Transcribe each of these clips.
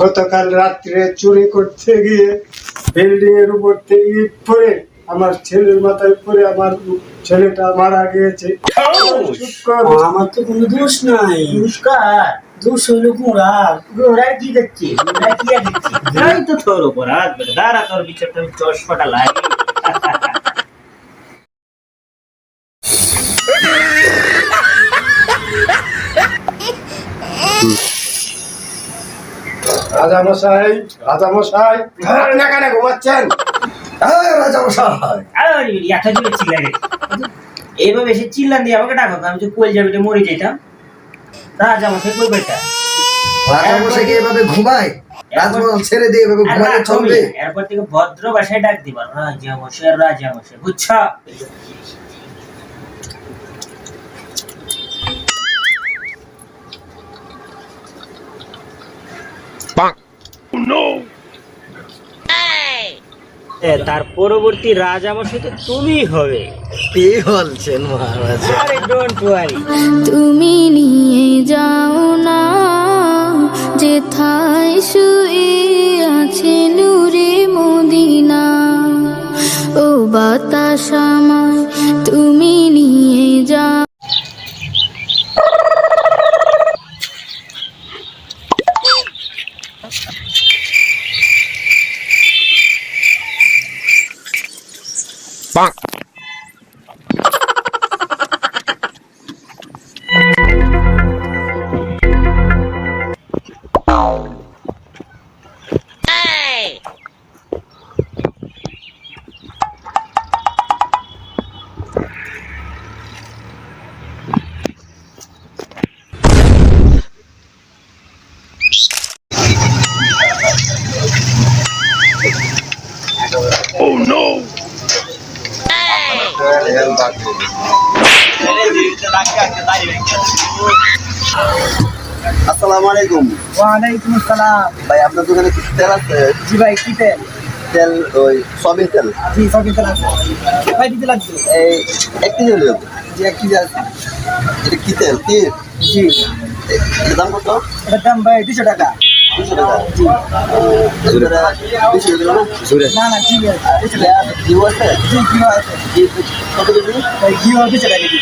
গতকাল রাত্রে চুরি করতে গিয়ে বিল্ডিং এর উপর থেকে ইট পড়ে আমার ছেলের মাথায় পড়ে আমার ছেলেটা মারা গিয়েছে। আমার তো কোনো দোষ নাই। দোষ হইলো ঘোড়ার কি দেখছি তো তোর উপর হাত বেড়ে দাঁড়া, তোর বিচারটা আমি 10 ফোঁটা লাগে। রাজামশাই, রাজামশাই, আপনি কেন ঘুমাচ্ছেন? রাজামশাই, আরে এত জোরে চিল্লাই রে, এইভাবে এসে চিল্লান দিয়ে আমাকে ডাকো, আমি তো কই যাবিটা মরে যেতাম। রাজামশাই কই বেটা? রাজামশাই কি এভাবে ঘুমায়? রাজমহল ছেড়ে দিয়ে এভাবে ঘুমালে চলবে? এরপর থেকে ভদ্র ভাষায় ডাক দিবা, রাজামশাই, রাজামশাই, বুঝছো? তার পরবর্তী রাজামশাই তো তুমি হবে। কি বলছেন মহারাজ? আরে ডোন্ট ওয়ারি, তুমি নিয়ে যাও না যেথায় শুয়ে আছে নূরে মদিনা, ও বাতাস আমায় তুমি নিয়ে যাও। আসসালামু আলাইকুম। ওয়ালাইকুম আসসালাম। ভাই আপনার দোকানে কি তেল আছে? জি ভাই, কি তেল? তেল ওই সয়াবিন তেল। জি সবই তেল আছে ভাই, দিতে লাগবে। এই 1 কেজি হলো। জি 1 কেজি আছে। এটা কি তেল? কি? জি এর দাম কত? এটার দাম ভাই 200 টাকা। 200 টাকা। জি এগুলা 200 দিলো না? না না, জি আছে 200 টাকা আছে। ঘি আছে? জি ঘি আছে। ঘি কত কেজি? ভাই ঘি 200 টাকা কেজি।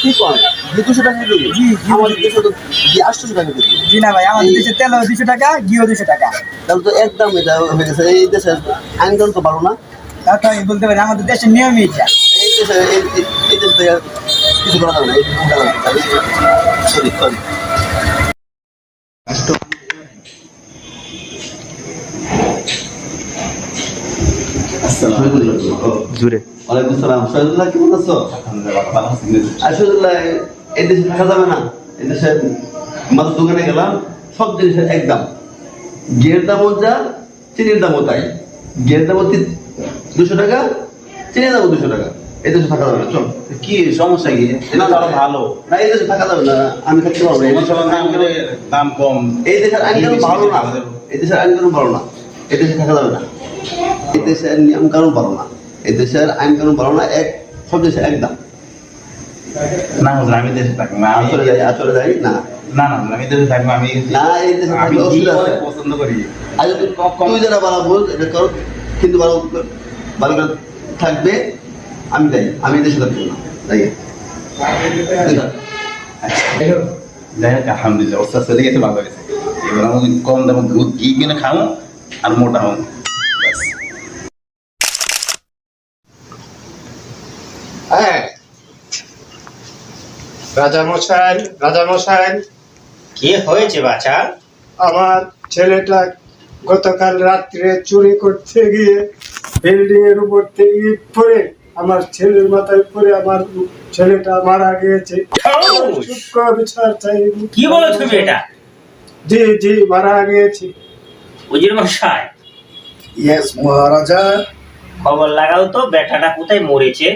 কি কম? ঘি 200 টাকা কেজি? জি, ঘি আমাদের দেশে তো ঘি 800 টাকা কেজি। জি না ভাই, আমাদের দেশে তেল 200 টাকা, ঘিও 200 টাকা। তাহলে তো একদম এটা হয়ে গেছে। এই দেশের আইনকানুন তো ভালো না। তা তো আমি বলতে পারি, আমাদের দেশের নিয়মই এটা। এই দেশে এই দেশ থেকে কিছু করা যাবে না। এই দেশে করা যাবে না। Sorry sorry. জুড়ে ওয়ালাইকুম আসসালাম। শহীদুল্লাহ কেমন আছো? শহীদুল্লাহ, এই দেশে থাকা যাবে না। এই দেশে আমাদের দোকানে গেলাম, সব জিনিসের একদম। ঘিয়ের দামও যা, চিনির দামও তাই। ঘিয়ের দামও 200 টাকা, চিনির দামও 200 টাকা। এই দেশে থাকা যাবে না। চল। কি সমস্যা কি? এটা তো আরো ভালো। না, এই দেশে থাকা যাবে না। আমি থাকতে পারবো না। এই দেশে দাম কম। এই দেশের আইনকানুন ভালো না। এই দেশের আইনকানুন ভালো না। এই দেশে থাকা যাবে না। এই দেশের নিয়ম কানুন ভালো না। এই দেশের আইন কানুন ভালো না। সব দেশে একদম। না হুজুর, আমি দেশে থাকবো না। আমি আসলে যাই না। না না, আমি দেশে থাকবো। আমি না, এই দেশে আমি থাকলে অসুবিধা আছে। পছন্দ করি। আর যদি তুই যারা ভালো বল এটা করো, কিন্তু ভালো ভালো করে থাকবে। আমি যাই, আমি এই দেশে থাকবো না। তাই যাই হোক, আলহামদুলিল্লাহ, ওস্তাদ চলে গেছে, ভালো হয়েছে। এবার আমি কম দামে দুধ ঘি কিনে খাবো আর মোটা হবো। হ্যাঁ রাজামশাই, রাজামশাই, কি হয়েছে বাছা? আমার ছেলেটা গতকাল রাত্রে চুরি করতে গিয়ে বিল্ডিং এর উপর থেকে ইট পড়ে আমার ছেলের মাথায় পড়ে আমার ছেলেটা মারা গিয়েছে। সূক্ষ্ম বিচার চাই। কি বলো তুমি এটা? জি জি, মারা গিয়েছে। উজির মশাই, ইয়েস মহারাজা। খবর লাগাও তো, বেটাটা কোথায় মরেছে।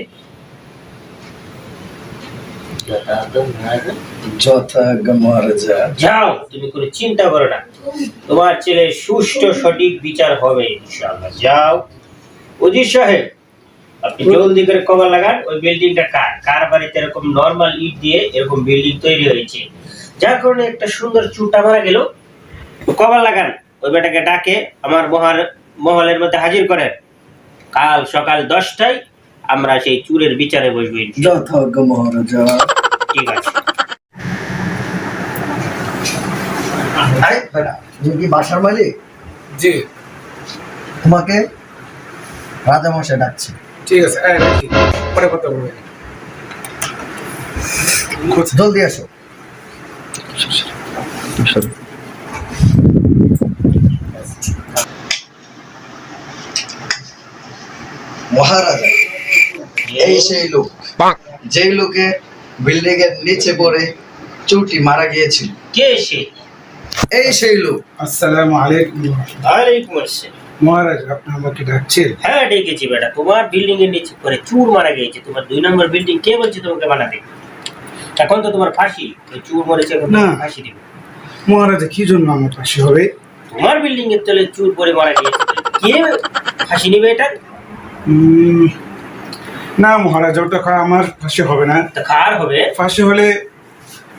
যথাজ্ঞা মহারাজা। যাও, তুমি কোনো চিন্তা করো না, তোমার ছেলে সুষ্ঠু সঠিক বিচার হবে ইনশাআল্লাহ। যাও উজির সাহেব, আপনি জলদি করে খবর লাগান। ওই বিল্ডিংটা কার বাড়িতে এরকম নরমাল ইট দিয়ে এরকম বিল্ডিং তৈরি হয়েছে, যার কারণে একটা সুন্দর চুটা মারা গেল। খবর লাগান। ওই বেটাকে ডাকে আমার মহলের মধ্যে হাজির করেন। কাল সকাল 10টায় আমরা সেই চুরের বিচারে বসবো ইনশাআল্লাহ। যথাজ্ঞ মহারাজা। ঠিক আছে। আরে বেটা, তুমি কি বাসার মালিক? জি তোমাকে রাজামশাই ডাকছে। ঠিক আছে, রাখি, পরে কথা বলবেন। জলদি আসো। মহারাজা, এই সেই লোক যেই লোকে বিল্ডিং এর নিচে পড়ে চুটি মারা গিয়েছিল। কে সে? এই সেই লোক। আসসালামু আলাইকুম। ওয়ালাইকুম আসসালাম। মহারাজ, আপনি আমাকে ডাকছেন? হ্যাঁ ডেকেছি বেটা, তোমার বিল্ডিং এর নিচে পড়ে চুর মারা গিয়েছে। তোমার 2 নম্বর বিল্ডিং কে বলছে তোমাকে বানাতে? এখন তো তোমার ফাঁসি, ওই চুর মরেছে, এখন না। ফাঁসি দিবে। মহারাজা, কি জন্য আমার ফাঁসি হবে? তোমার বিল্ডিং এর তলে চুর পড়ে মারা গিয়েছে, কে ফাঁসি নিবে এটা? না মহারাজ, ওটা আমার ফাঁসি হবে না। তো কার হবে? ফাঁসি হলে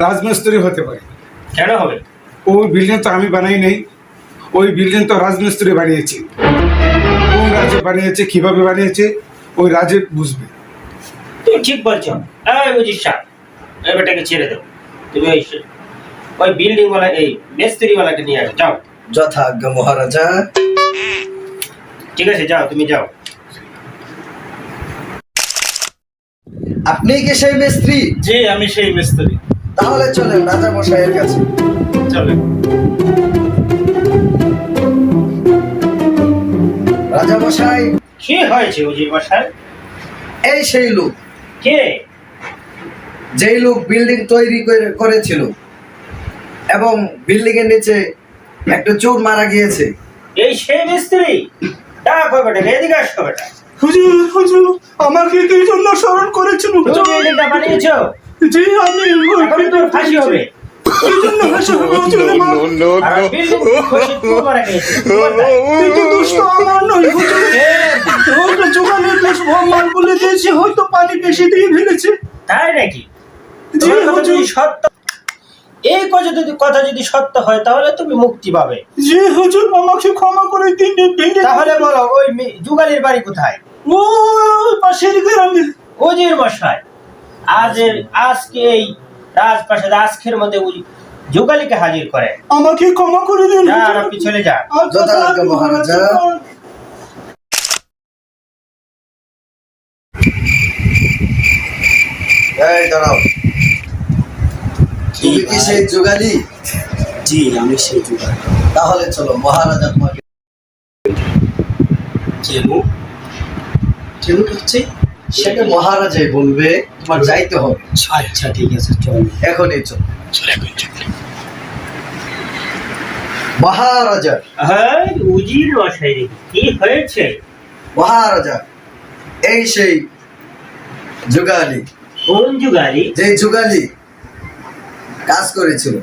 রাজমিস্ত্রি হতে পারে। কেন হবে? ওই বিল্ডিং তো আমি বানাই নাই, ওই বিল্ডিং তো রাজমিস্ত্রি বানিয়েছে। কোন রাজে বানিয়েছে, কিভাবে বানিয়েছে, ওই রাজে বুঝবে। তুমি ঠিক বলছো। এই মুজিব সাহেব, এই বেটাকে ছেড়ে দাও। তুমি ওই বিল্ডিং ওয়ালা, এই মিস্ত্রি ওয়ালাকে নিয়ে আসো, যাও। যথাজ্ঞ মহারাজা। ঠিক আছে, যাও, তুমি যাও। আপনি কি সেই মিস্ত্রি? জি, আমি সেই মিস্ত্রি। তাহলে চলেন রাজামশাইয়ের কাছে। চলেন। রাজামশাই, কি হয়েছে উজির মশাই? এই সেই লোক কে? যেই লোক বিল্ডিং তৈরি করেছিল এবং বিল্ডিং এর নিচে একটা চোর মারা গিয়েছে। এই সেই মিস্ত্রি? ডাকো বেটাকে, এদিকে আসো বেটা। হুজুর হুজুর, আমাকে কি জন্য স্মরণ করেছিল? তুমি বিল্ডিংটা বানিয়েছো? জি, আমি এখন তোর ফাঁসি হবে। কি জন্য হাসি হলো হুজুর? আর বিল্ডিং খসে চুর মারা গিয়েছে। কিন্তু দোষ তো আমার নয় হুজুর। ওটা জোগানের দোষ, ভগবান বলে দিয়েছে, হয়তো পানি বেশি দিয়ে ফেলেছে। তাই নাকি? জি তোমার কথা হুজুর। যদি সত্য, এই কথা যদি সত্য হয় তাহলে তুমি মুক্তি পাবে। জি হুজুর, আমাকে ক্ষমা করে দিন। তাহলে বলো, ওই যুগালির বাড়ি কোথায়? ও পাশের গ্রামে। উজির মশাই, আজকে এই রাজপ্রাসাদ আজকের মধ্যে যুগালিকে হাজির করে। আমাকে ক্ষমা করে দিন যান, হুজুর। আপনি চলে যান। যথাজ্ঞ মহারাজা। এই দাঁড়াও, তুমি কি সেই যুগালি? জি, আমি সেই যুগালি। তাহলে চলো, মহারাজা তোমাকে চেনু চেনু হচ্ছে সেটা মহারাজাই বলবে, তোমার যাইতে হবে। আচ্ছা ঠিক আছে, চল। এখনই চলো। মহারাজা, হ্যাঁ উজির মশাই, কি হয়েছে? মহারাজা, এই সেই যুগালি, কোন যুগালি? যে যুগালি কাজ করেছিল।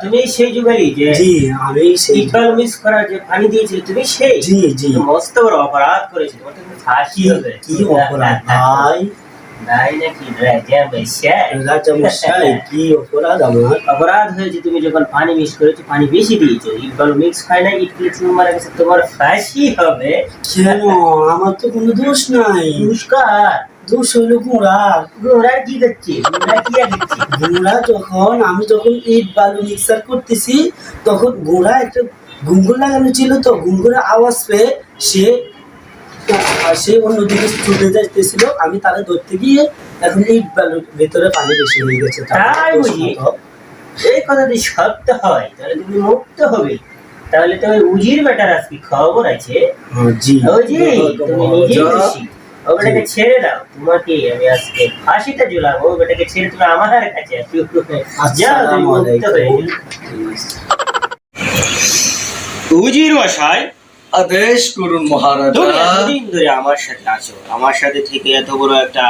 তুমি সেই যুগালি যে জি, আমি সেই ইটবাল মিস করার যে পানি দিয়েছিল, তুমি সেই? জি জি। তো মস্ত বড় অপরাধ করেছিল, তোমার তো ফাঁসি হবে। কি অপরাধ ভাই? নাই নাকি রাজা মশাই? রাজামশাই, কি অপরাধ আমার? অপরাধ হয়েছে, তুমি যখন পানি মিক্স করেছো, পানি বেশি দিয়েছো, ইটবাল মিক্স হয় না, ইটগুলো চুর মারা গেছে, তোমার ফাঁসি হবে। কেন? আমার তো কোনো দোষ নাই। নমস্কার। দোষ হইলো ঘোড়ার। ঘোড়ার কি করছে? ঘোড়া কি করছে? ঘোড়া আমি যখন ইট বালু মিক্সার করতেছি, তখন ঘোড়া একটা ঘুঙ্গুর লাগানো ছিল, তো ঘুঙ্গুরের আওয়াজ পেয়ে সে অন্যদিকে ছুটে যাইতেছিল, আমি তারে ধরতে গিয়ে এখন ইট বালুর ভেতরে পানি বেশি হয়ে গেছে। তাই বুঝি? এই কথা যদি সত্য হয় তাহলে তুমি মুক্ত হবে। তাহলে তো ওই উজির বেটার আজকে খবর আছে। জি, উজি, তুমি নিজেই দোষী। ও বেটাকে ছেড়ে দাও, তোমাকে আমি আজকে ফাঁসিতে ঝুলাবো। ও বেটাকে ছেড়ে তুমি আমার কাছে আসো। যাও, তুমি মুক্ত হয়ে গেলে। উজির মশাই, আদেশ করুন তুমি মহারাজা। এতদিন ধরে আমার সাথে আছো, আমার সাথে থেকে এত বড় একটা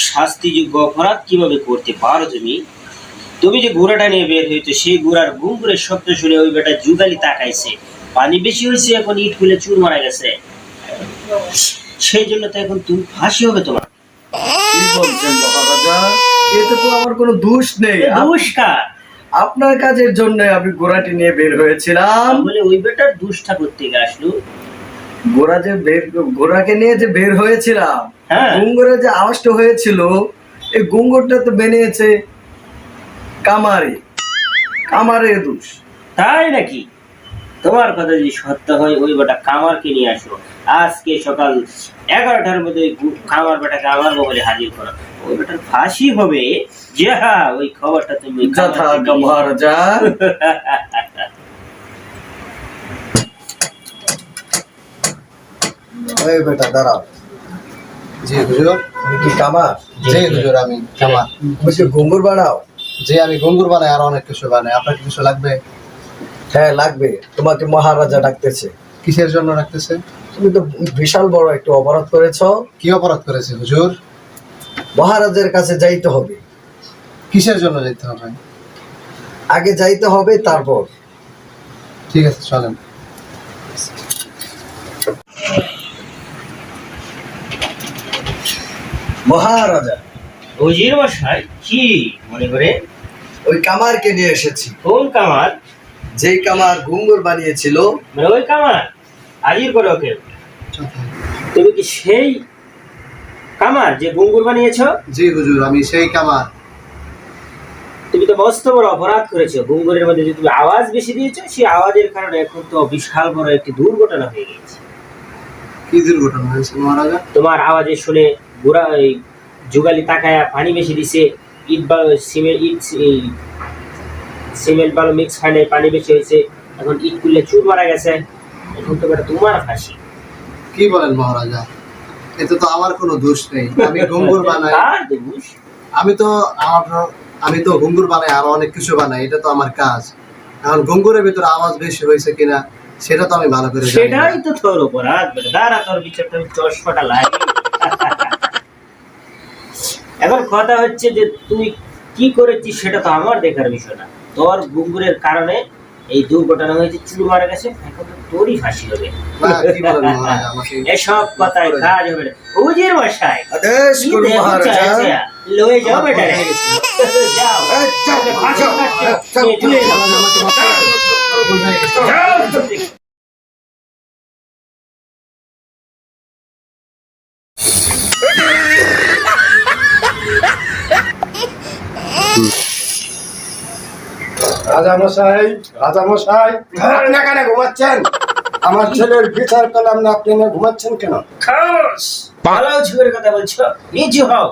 শাস্তিযোগ্য অপরাধ কিভাবে করতে পারো তুমি? তুমি যে ঘোড়াটা নিয়ে বের হয়েছো, সেই ঘোড়ার ঘুঙ্গুরের শব্দ শুনে ওই বেটা যুগালি তাকাইছে, পানি বেশি হয়েছে, এখন ইট খুলে চুর মারা গেছে, সেই জন্য তো এখন তুমি ফাঁসি হবে তোমার। কি বলছেন মহারাজা? এতে তো আমার কোনো দোষ নেই। নমস্কার। আপনার কাজের জন্য আমি ঘোড়াটি নিয়ে বের হয়েছিলাম। বলে ওই বেটার দুষ্টা করতে গিয়ে আসলো। ঘোড়াকে নিয়ে যে বের হয়েছিলাম, হ্যাঁ। ঘুঙ্গুরের যে আওয়াজটা হয়েছিল, এই ঘুঙ্গুরটা তো বানিয়েছে কামারের দোষ। তাই নাকি? তোমার কথা যদি সত্য হয় ওই বেটা কামারকে নিয়ে আসো। আজকে সকাল 11টার মধ্যে কামার বেটাকে আমার বলে হাজির করো। ওই বেটার ফাঁসি হবে। যা, ওই খবরটা তুমি যথাজ্ঞা মহারাজা। এই বেটা দাঁড়াও। জি হুজুর। তুমি কি কামার? জি হুজুর, আমি কামার। তুমি কি ঘুঙ্গুর বানাও? জি, আমি ঘুঙ্গুর বানাই, আর অনেক কিছু বানাই। আপনার কি কিছু লাগবে? হ্যাঁ লাগবে। তোমাকে মহারাজা ডাকতেছে। কিসের জন্য রাখতেছে? তুমি তো বিশাল বড় একটা অপরাধ করেছো। কি অপরাধ করেছে হুজুর? মহারাজের কাছে যাইতে হবে। কিসের জন্য যেতে হবে? আগে যাইতে হবে, তারপর। ঠিক আছে, চলেন। মহারাজা, উজির মশাই কি মনে করে? ওই কামারকে নিয়ে এসেছি। কোন কামার? যেই কামার ঘুঙ্গুর বানিয়েছিল। মানে ওই কামার? হাজির করে ওকে। তুমি কি সেই কামার যে গুঙ্গুর বানিয়েছ? জি হুজুর, আমি সেই কামার। তুমি তো মস্ত বড় অপরাধ করেছো। গুঙ্গুরের মধ্যে যে তুমি আওয়াজ বেশি দিয়েছো, সেই আওয়াজের কারণে এখন তো বিশাল বড় একটি দুর্ঘটনা হয়ে গেছে। কি দুর্ঘটনা হয়েছে মহারাজা? তোমার আওয়াজে শুনে বুড়া ওই যুগালি তাকায়া পানি বেশি দিছে, ইট বালু সিমেন্ট বালু মিক্স হয় নাই, পানি বেশি হয়েছে, এখন ইট খুললে চুর মারা গেছে। এখন তো বেটা তোমার ফাঁসি। কি বলেন মহারাজা? এতে তো আমার কোনো দোষ নেই। আমি ঘুঙ্গুর বানাই। কার দোষ? আমি তো ঘুঙ্গুর বানাই, আর অনেক কিছু বানাই। এটা তো আমার কাজ। এখন ঘুঙ্গুরের ভিতরে আওয়াজ বেশি হয়েছে কিনা সেটা তো আমি ভালো করে জানি না। সেটাই তো তোর অপরাধ। দাঁড়া, তোর বিচারটা আমি চশমাটা লাগে। এখন কথা হচ্ছে যে তুই কি করেছিস সেটা তো আমার দেখার বিষয় না। তোর গুঙ্গুরের কারণে এই দুর্ঘটনা হয়েছে, চুর মারা গেছে, এখন তো তোরই ফাঁসি হবে। না, কি বলেন মহারাজা? আমাকে এসব কথায় কাজ হবে না। উজির মশাই, আদেশ কি করুন দেহ মহারাজা। চাইছে? লয়ে যাও বেটা রে। যাও। এই, যাও, ফাঁসি যাও, কাটতে যাও, নিয়ে চলে যাও। যাও। রাজামশাই ঘুমান না কেন? ঘুমাচ্ছেন? আমার ছেলের বিচার পেলাম না, আপনি না ঘুমাচ্ছেন কেন? খাস ভালো ঝুয়ের কথা বলছো, নিচু হও।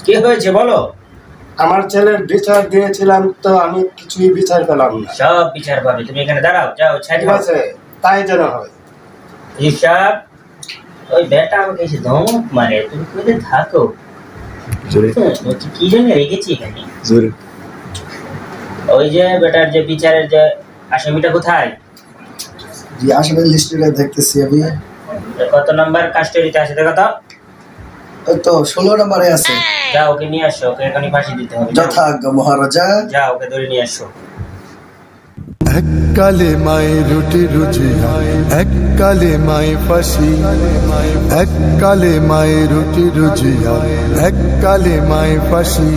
কি হয়েছে বলো? আমার ছেলের বিচার দিয়েছিলাম তো আমি কিছুই বিচার পেলাম না। সব বিচার পাবে। তুমি এখানে দাঁড়াও, যাও ছাড়ি ঠিক আছে, তাই যেন হয়। হিসাব। ওই বেটা আমাকে এসে ধমক মারে, তুমি কোথায় থাকো? বলছি কি জন্য রেখেছি এখানে? ওই যে বেটার যে বিচারের যে আসামিটা কোথায়? জি, আসামের লিস্টে দেখতেছি আমি। কত নাম্বার কাস্টডিতে আছে দেখো তো। ওই তো 16 নম্বরে আছে। যাও ওকে নিয়ে আসো, ওকে এখনই ফাঁসি দিতে হবে। যাও। যথাজ্ঞা মহারাজা। যাও ওকে ধরে নিয়ে আসো। এক কালে মায়ের রুটি রুজি, এক কালে মায়ে ফাঁসি, এক কালে মায়ের রুটি রুজি, এক কালে মায়ে ফাঁসি,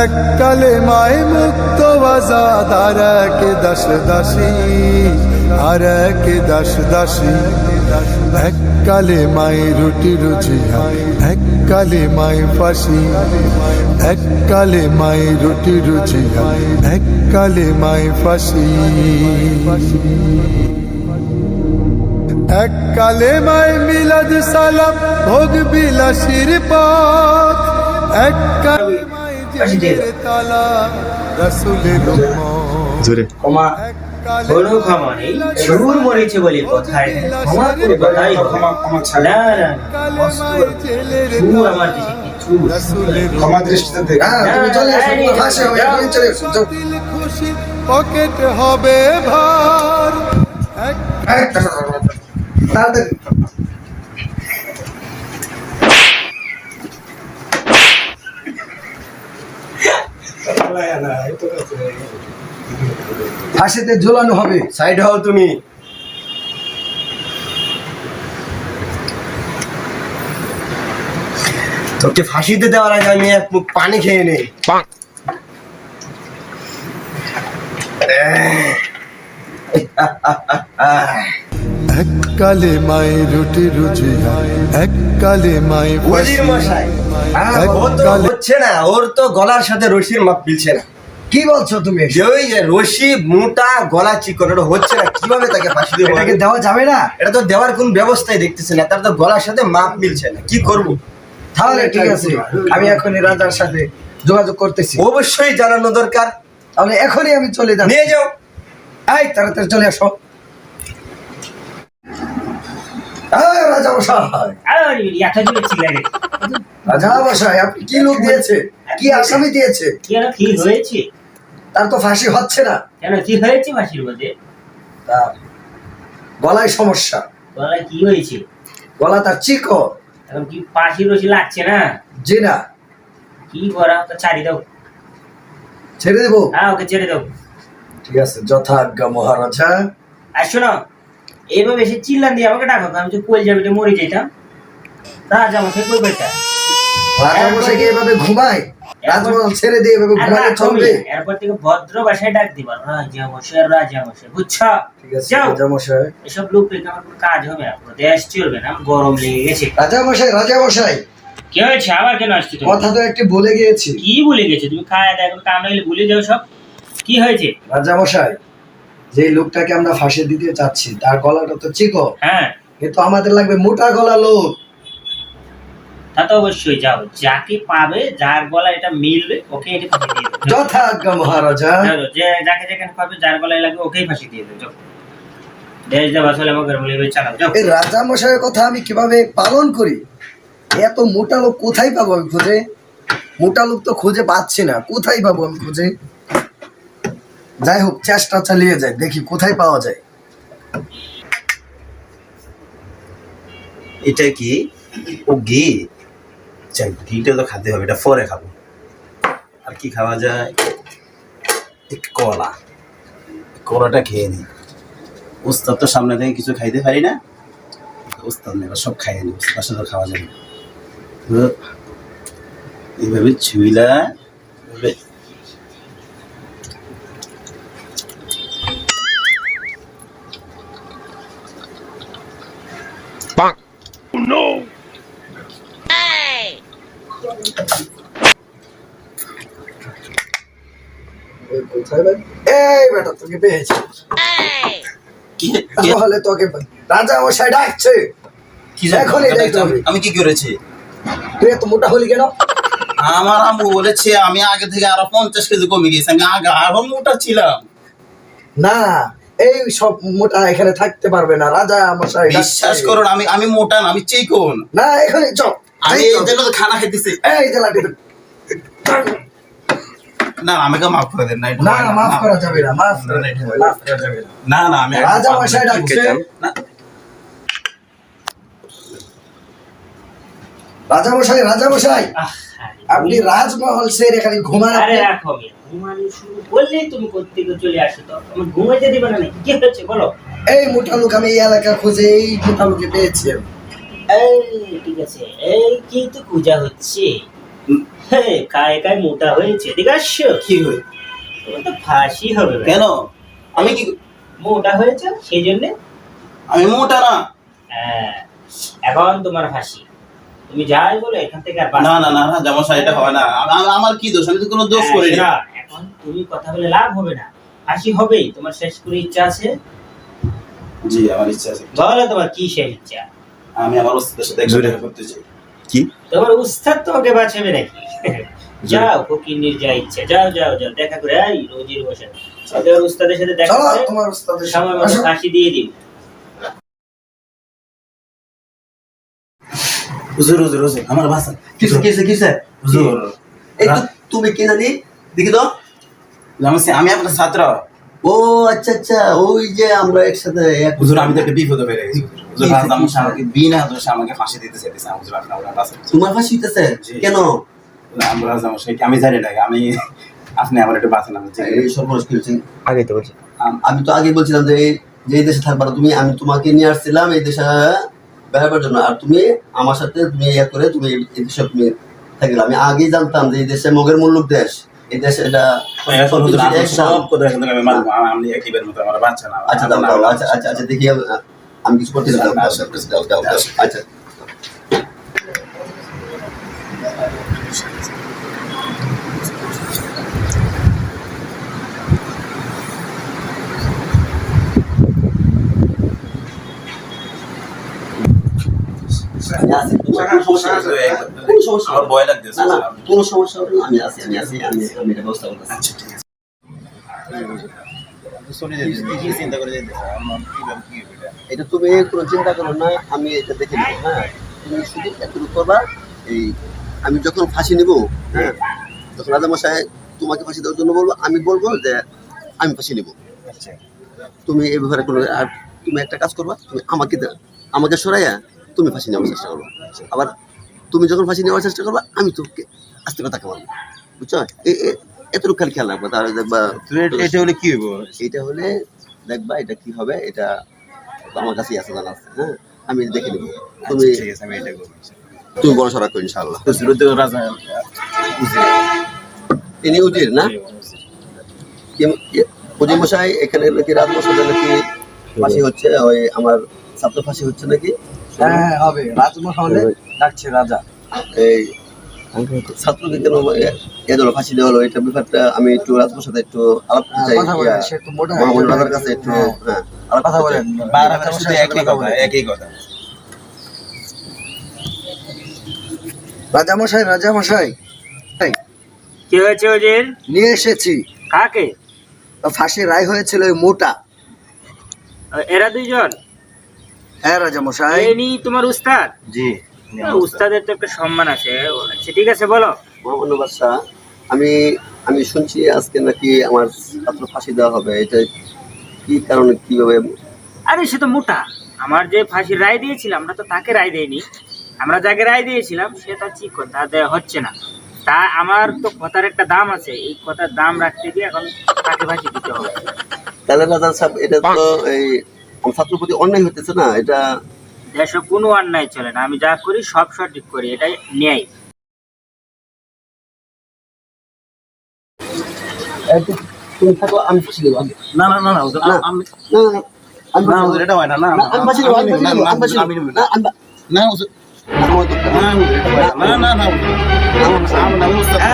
এক কালে মায়ে মুক্ত আজাদ, আর এক দাস দাসী, আর এক দাস দাসী। এক কালে মায়ে রুটি রুজি, এক কালে মায়ে ফাঁসি, এক কালে মায়ে রুটি রুজি, এক কালে মায়ে ফাঁসি, এক কালে মায়ে মিলাদ সালাম ভোগ বিলাসীর পথ, এক কালে মায়ে জেহের তালা রাসূলের উম্মত। ক্ষমা কোনো ক্ষমা নেই। সুর মরেছে বলে কথায় ক্ষমা করে কথাই হবে। না না, সুর আমার দেশে কিছু ক্ষমা দৃষ্টিতে দেখ। হ্যাঁ, তুমি চলে এসো, ফাঁসি হবে, এখনই চলে এসো, যাও। দিল খুশি পকেট হবে ভার, এক এই, তাড়াতাড়ি। ফাঁসিতে ঝোলানো হবে। সাইড হও তুমি। তোকে ফাঁসিতে দেওয়ার আগে আমি এক মুখ পানি খেয়ে নেই। এককালে মায়ের রুটি রুজিয়া এককালে মায়ে উজির মশাই ও তো এককালে হচ্ছে না, ওর তো গলার সাথে রশির মাপ মিলছে না। কি বলছো তুমি? যে ওই যে রশি মোটা গলা চিকন, এটা হচ্ছে না, কিভাবে তাকে ফাঁসি দেবো? এটাকে দেওয়া যাবে না? এটা তো দেওয়ার কোন ব্যবস্থাই দেখতেছি না, তার তো গলার সাথে মাপ মিলছে না, কি করব? তাহলে ঠিক আছে, আমি এখনই রাজার সাথে যোগাযোগ করতেছি। অবশ্যই জানানো দরকার। তাহলে এখনই আমি চলে যাচ্ছি। নিয়ে যাও। এই তাড়াতাড়ি চলে আসো। এই রাজা মশাই, আরে এত জোরে চিল্লাই রে। রাজা মশাই, আপনি কি লোক দিয়েছে, কি আসামি দিয়েছে? কেন কি হয়েছে? তার তো ফাঁসি হচ্ছে না। কেন কি হয়েছে মাসির মধ্যে? তার গলায় সমস্যা। গলায় কি হয়েছে? গলা তার চিকন। এখন কি পাশি রশি লাগছে না? জি না। কি করা, তো ছাড়ি দাও। ছেড়ে দেবো? হ্যাঁ, ওকে ছেড়ে দাও। ঠিক আছে, যথাজ্ঞা মহারাজা। আর শোনো, এইভাবে এসে চিল্লান দিয়ে আমাকে ডাকো, আমি তো কোল যাবিটা মরে যেতাম। রাজা আমাকে কই বেটা? রাজা মশাই কি এভাবে ঘুমায়? রাজমহল ছেড়ে দিয়ে এভাবে ঘুমালে চলবে? এরপর থেকে ভদ্র ভাষায় ডাক দিবা, রাজা মশাই, রাজা মশাই, বুঝছো? ঠিক আছে যাও। রাজা মশাই। এসব লোক রেখে আমার কোনো কাজ হবে না, পুরো দেশ চলবে না, আমার গরম লেগে গেছে। রাজা মশাই, রাজা মশাই, কি হয়েছে? আবার কেন আসছো তুমি? কথা তো একটি বলে গিয়েছি। কি ভুলে গেছো তুমি? খায় দেয় এখন, কাম নাইলে ভুলে যাও সব। কি হয়েছে? রাজা মশাই, যে লোকটাকে আমরা ফাঁসি দিতে চাচ্ছি তার গলাটা তো চিকন, হ্যাঁ, কিন্তু আমাদের লাগবে মোটা গলা লোক। তা তো অবশ্যই। যাও, যাকে পাবে, যার গলা এটা মিলবে, ওকে এটা ফাঁসি দিয়ে দেবে। যথাজ্ঞা মহারাজা। যাও, যে যাকে যেখানে পাবে, যার গলায় লাগবে, ওকেই ফাঁসি দিয়ে দেবে। যাও, দেশ দেওয়া চলে আমাকে বলে চালাও। যাও। এই রাজা মশাইয়ের কথা আমি কিভাবে পালন করি? এত মোটা লোক কোথায় পাবো আমি খুঁজে? মোটা লোক তো খুঁজে পাচ্ছি না, কোথায় পাবো আমি খুঁজে? যাই হোক, চেষ্টা চালিয়ে যাই, দেখি কোথায় পাওয়া যায়। এটা কি? ও ঘি? চাই, ঘিটা তো খেতে হবে, এটা পরে খাবো। আর কি খাওয়া যায়? এক কলা, কলাটা খেয়ে নি। উস্তাদ তো সামনে থেকে কিছু খাইতে পারি না, উস্তাদ নেই, সব খাইয়ে নি, উস্তাদ সাথে খাওয়া যাবে না। তো এইভাবে ছুইলা এভাবে কোথায় ভাই? এই বেটা, তোকে পেয়েছি। তাহলে তোকে রাজা মশাই ডাকছে। কি জানি, এখনই দেখতে হবে। আমি কি করেছি? তুই এত মোটা হলি কেন? আমার আম্মু বলেছে আমি আগে থেকে আরো 50 কেজি কমে গেছি, আমি আগে আরো মোটা ছিলাম। না, এই সব মোটা এখানে থাকতে পারবে না। রাজা মশাই ডাকছে। বিশ্বাস করুন, আমি মোটা না, আমি চিকন। না, এখনই চল। আমি এই জন্য তো খানা খাইতেছি। এই যে লাঠি। না, আমাকে মাফ করে দেন। না, মাফ করা যাবে না, মাফ করা যাবে না। না, আমি রাজা মশাই ডাকছে। রাজা মশাই, রাজা মশাই, আপনি রাজমহল ছেড়ে এখানে ঘুমান। আরে রাখো, ঘুমানো শুরু করলেই তুমি কোত্থেকে চলে আসো, তো আমি ঘুমাইতে দিবে না নাকি? কি হচ্ছে বলো? এই মোটা লোক আমি এই এলাকা খুঁজে এই মোটা লোকে পেয়েছি। এই ঠিক আছে, এই কি তো পূজা হচ্ছে? হ্যাঁ, কায় কায় মোটা হয়েছে, ঠিক আছে? কি হই? তোমার তো ফাঁসি হবে। কেন? আমি কি মোটা হয়েছে সেই জন্য? আমি মোটা না। হ্যাঁ, এখন তোমার ফাঁসি। তুমি যাই বলো এখান থেকে আর না না না, জামা এটা হয় না। আমার কি দোষ? আমি তো কোনো দোষ করিনি। এখন তুমি কথা বলে লাভ হবে না, ফাঁসি হবেই। তোমার শেষ করে ইচ্ছা আছে? জি, আমার ইচ্ছা আছে। বলো তোমার কি শেষ ইচ্ছা? আমি আমার ওস্তাদের সাথে একসাথে দেখা করতে চাই। কি? তোমার উস্তাদ তোমাকে বাঁচাবে নাকি? যাও, ফকিন্নির যা ইচ্ছা, যাও যাও যাও, দেখা করে আই রোজির বসে। তোমার উস্তাদের সাথে দেখা চলো, করে তোমার উস্তাদের সময় মতো সাথে ফাঁসি দিয়ে দিন। হুজুর হুজুর হুজুর, আমার ভাষা কিসে কিসে কিসে? হুজুর, এই তো তুমি কি জানি দেখি তো। আমি আপনার ছাত্র। ও আচ্ছা আচ্ছা, ওই যে আমরা একসাথে হুজুর, আমি তো একটা বিপদে পেরে গেছি। হুজুর, রাজামশাই আমাকে বিনা দোষে আমাকে ফাঁসি দিতে চাইতেছে। হুজুর, আপনার কাছে তোমার ফাঁসি হইতেছে কেন? আমরা রাজামশাই আমি জানি না, আপনি আমার একটু বাঁচান। এই সর্বনাশ করেছি। আগে তো বলছি, আমি তো আগে বলছিলাম যে যে এই দেশে থাকবা না তুমি, আমি তোমাকে নিয়ে আসছিলাম এই দেশে বেড়াবার জন্য, আর তুমি আমার সাথে তুমি ইয়া করে তুমি এই দেশে তুমি থাকলে। আমি আগেই জানতাম যে এই দেশে মগের মূল্য দেশ, এই দেশে এটা এখন হুজুর আপনি সব কথা কিন্তু আমি মানবো আমি একইবার মতো আমার বাচ্চা না আচ্ছা দাও দাও আচ্ছা আচ্ছা আচ্ছা দেখি আমি কিছু করতে দাও দাও দাও দাও আচ্ছা আমার ভয় লাগতেছে না না কোনো সমস্যা হবে না, আমি আছি আমি এটা ব্যবস্থা করতেছি। আচ্ছা ঠিক আছে শুনে যাচ্ছি কি চিন্তা করে যাইতেছে আমার কিভাবে কি হবে এটা তুমি কোনো চিন্তা করো না, আমি এটা দেখে নেবো। হ্যাঁ তুমি শুধু এতটুকু করবা, এই আমি যখন ফাঁসি নেবো, হ্যাঁ তখন রাজামশাই তোমাকে ফাঁসি দেওয়ার জন্য বলবো, আমি বলবো যে আমি ফাঁসি নেবো। আচ্ছা তুমি এই ব্যাপারে কোনো, আর তুমি একটা কাজ করবা, তুমি আমাকে সরাইয়া তুমি ফাঁসি নেওয়ার চেষ্টা করবা। আবার তুমি যখন ফাঁসি নেওয়ার চেষ্টা করবা আমি তোকে আস্তে কথা মারবো, বুঝছো? এতটুকু খালি খেয়াল রাখবা, তাহলে দেখবা এটা হলে কি হবে এইটা হলে দেখবা এটা কি হবে, এটা আমার কাছেই আছে, জানা আছে। হ্যাঁ আমি দেখে নেবো, তুমি ঠিক আছে আমি এটা করব তুমি বড় সড়ক করো ইনশাআল্লাহ। তো শুরুতে রাজা ইনি উজির না উজির মশাই, এখানে নাকি রাজমশাই নাকি ফাঁসি হচ্ছে, ওই আমার ছাত্র ফাঁসি হচ্ছে নাকি? হ্যাঁ হবে, রাজমহলে ডাকছে রাজা। এই ছাত্রকে কেন এ ধরো ফাঁসি দেওয়া হলো, এটা ব্যাপারটা আমি একটু রাজমশাইর সাথে একটু আলাপ করতে চাই। কথা বলেন, সে তো মোটা মহামুল রাজার কাছে একটু আলাপ কথা করতে বলেন। চাই। বারবার শুধু একই কথা রাজামশাই কি হয়েছে ওদের? নিয়ে এসেছি। কাকে? ফাঁসির রায় হয়েছিল ওই মোটা। এরা দুইজন? হ্যাঁ রাজামশাই। ইনি তোমার উস্তাদ? জি উস্তাদের তো একটা সম্মান আছে। আচ্ছা ঠিক আছে বলো। মহামান্য বাদশাহ, আমি শুনছি আজকে নাকি আমার ছাত্র ফাঁসি দেওয়া হবে, এটা কি কারণে কিভাবে? আরে সে তো মোটা, আমার যে ফাঁসির রায় দিয়েছিলাম আমরা তো তাকে রায় দেইনি, আমরা যাকে রায় দিয়েছিলাম সে তার চিকন, তা দেওয়া হচ্ছে না। তা আমার তো কথার একটা দাম আছে, এই কথার দাম রাখতে গিয়ে এখন তাকে ফাঁসি দিতে হবে। তাহলে রাজা সাহেব এটা তো এই আমার ছাত্র প্রতি অন্যায় হতেছে না? এটা দেশে কোনো অন্যায় চলে না, আমি যা করি সব সঠিক করি, এটাই ন্যায়। তুমি থাকো, আমি ফাঁসি দেবো। না না না না হুজুর, না, আমি না, না, আমি না হুজুর এটা হয় না, না আমি ফাঁসি দেবো, আমি ফাঁসি দেবো, আমি ফাঁসি আমি দেবো। নেব না, আমি- না হুজুর আমার তো- না হুজুর এটা হয় না, না না হুজুর আমি না মুস্তাফা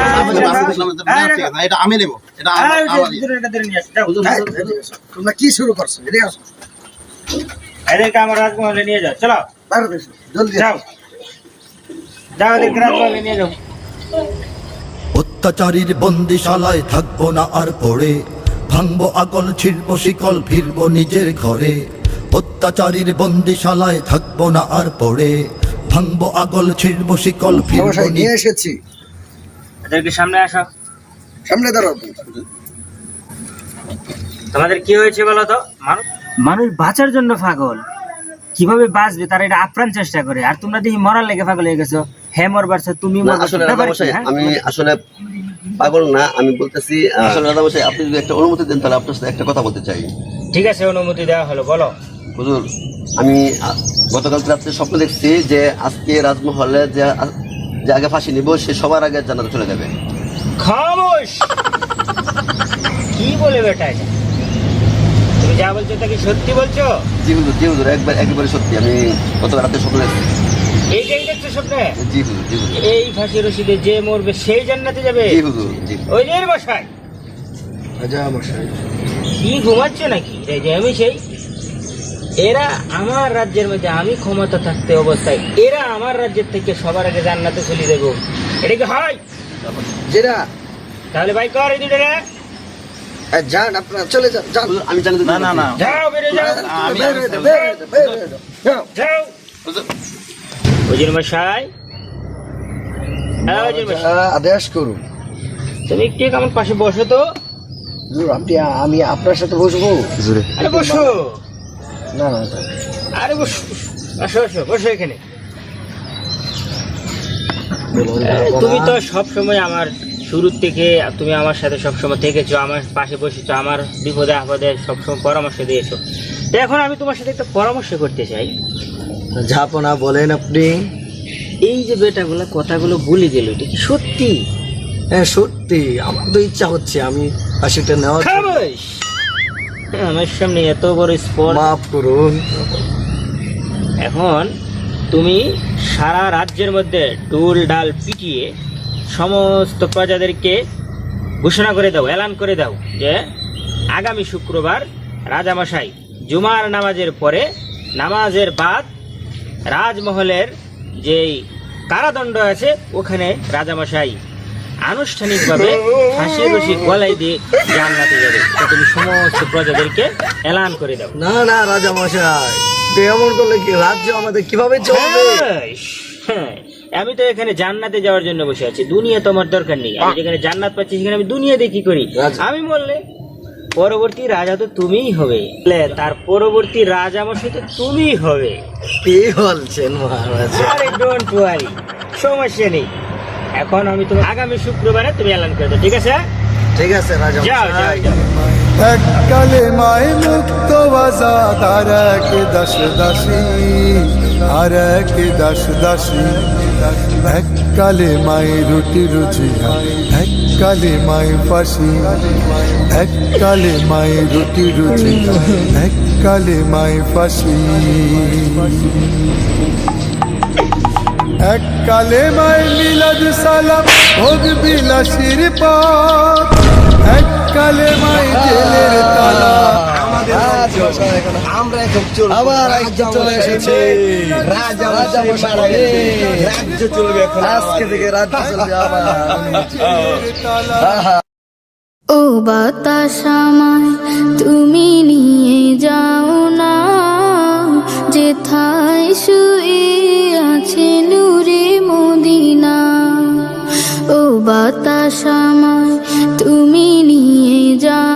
এটা আমি নেব, এটা তোমরা কি শুরু করছো? এদিকে আসো, এদেরকে আমার রাজমহলে নিয়ে যাও, চলো তাড়াতাড়ি এসো, জলদি যাও যাও, এদেরকে রাজমহলে নিয়ে যাও। অত্যাচারীর বন্দিশালায় থাকবো না আর পড়ে, ভাঙবো আগল ছিড়বো শিকল ফিরবো নিজের ঘরে। অত্যাচারীর বন্দিশালায় থাকবো না আর পড়ে, ভাঙবো আগল ছিড়বো শিকল ফিরবো রাজামশাই নিয়ে এসেছি। এদেরকে সামনে আসো। সামনে দাঁড়াও। তোমাদের কি হয়েছে বলো তো? মানুষ বাঁচার জন্য পাগল, কিভাবে বাঁচবে তারা এটা আপ্রাণ চেষ্টা করে, আর তোমরা দেখি মরার লেগে পাগল হয়ে গেছো। হ্যাঁ মরবার তুমি না, আসলে রাজামশাই আমি আসলে পাগল না, আমি বলতেছি আসলে রাজামশাই আপনি যদি একটা অনুমতি দেন তাহলে আপনার সাথে একটা কথা বলতে চাই। ঠিক আছে, অনুমতি দেওয়া হলো, বলো। হুজুর আমি গতকাল রাত্রে স্বপ্ন দেখছি যে আজকে রাজমহলে যে আগে ফাঁসি নিব সে সবার আগে জান্নাতে চলে যাবে। খামোশ! কি বলে বেটা এটা? তুমি যা বলছো তা কি সত্যি বলছো? জি হুজুর একেবারে সত্যি, আমি গতকাল রাতে স্বপ্ন দেখছি। এইটাই দেখছো স্বপ্নে? জি হুজুর এই ফাঁসি রশিদে যে মরবে সেই জান্নাতে যাবে? জি হুজুর জি। ওই যে মশাই রাজামশাই কি ঘুমাচ্ছে নাকি? এই যে আমি সেই, এরা আমার রাজ্যের মধ্যে আমি ক্ষমতা থাকতে অবস্থায় এরা আমার রাজ্যের থেকে সবার আগে জান্নাতে চলে দেবো, এটা কি হয়? যেটা তাহলে ভাই কর এই দুটো রে। যান, আপনারা চলে যান, যান। হুজুর, আমি জানি না না না যাও বেরিয়ে যাও, আমি বের হয়ে যাও, বের হয়ে যাও, বের হয়ে যাও। যাও। যাও। উজির মশাই, হ্যাঁ উজির মশাই, আদেশ করুন। তুমি একটু আমার পাশে বসো তো। হুজুর, আমি আপনার সাথে বসবো? আরে বসো, না না, আরে বসো, আসো আসো, বসো এখানে। তুমি তো সব সময় আমার শুরু থেকে তুমি আমার সাথে সবসময় থেকেছো, আমার পাশে বসেছো, আমার বিপদে আপদে সবসময় পরামর্শ দিয়েছো। তো এখন আমি তোমার সাথে একটা পরামর্শ করতে চাই। ঝাপনা বলেন আপনি। এই যে বেটাগুলো কথাগুলো বলে গেল, এটা কি সত্যি? হ্যাঁ সত্যি আমার তো ইচ্ছা হচ্ছে আমি ফাঁসিটা নেওয়ার জন্য। খামোশ! আমার সামনে এত বড় স্পট। মাফ করুন। এখন তুমি সারা রাজ্যের মধ্যে ডুল ডাল পিটিয়ে সমস্ত প্রজাদেরকে ঘোষণা করে দাও, এলান করে দাও যে আগামী শুক্রবার রাজামশাই জুমার নামাজের পরে, নামাজের বাদ রাজমহলের যেই কারাদণ্ড আছে ওখানে রাজামশাই আনুষ্ঠানিকভাবে ফাঁসির রশি গলায় দিয়ে জান্নাতে যাবে। তো তুমি সমস্ত প্রজাদেরকে এলান করে দাও। না না রাজা মশাই, এমন করলে কি রাজ্য আমাদের কিভাবে চলবে? হ্যাঁ, আমি তো এখানে জান্নাতে যাওয়ার জন্য বসে আছি, দুনিয়া তো আমার দরকার নেই। আমি যেখানে জান্নাত পাচ্ছি সেখানে আমি দুনিয়া দিয়ে কি করি? আমি বললে পরবর্তী রাজা তো তুমিই হবে, তার পরবর্তী রাজা মশাই তো তুমিই হবে। কি বলছেন মহারাজ? আরে ডোন্ট ওয়ারি, সমস্যা নেই। এখন আমি তুমি আগামী শুক্রবারে তুমি এলান করে দাও, ঠিক আছে? ঠিক আছে রাজা যাও যাও মশাই। যাও। এক কালেমায় মুক্ত আজাদ আর এক দাস দাসী, আর এক দাস দাসী। এক কালেমায় রুটি রুজিয়া, এক কালেমায় ফাঁসি। এক কালেমায় রুটি রুজিয়া, এক কালেমায় ফাঁসি। এক কালেমায় মিলাদ সালাম ভোগ বিলাসীর পথ। এক কালেমায় জেলের তালা। আমরা এখন আবার রাজ্য চলে এসেছে। রাজা মশাই মারা গেছে, রাজ্য চলবে এখন। আজকে থেকে রাজ্য চলবে আবার। ও বাতাস আমায় তুমি নিয়ে যাও না, যেথায় শুয়ে আছে নূরে মদিনা। ও বাতাস আমায়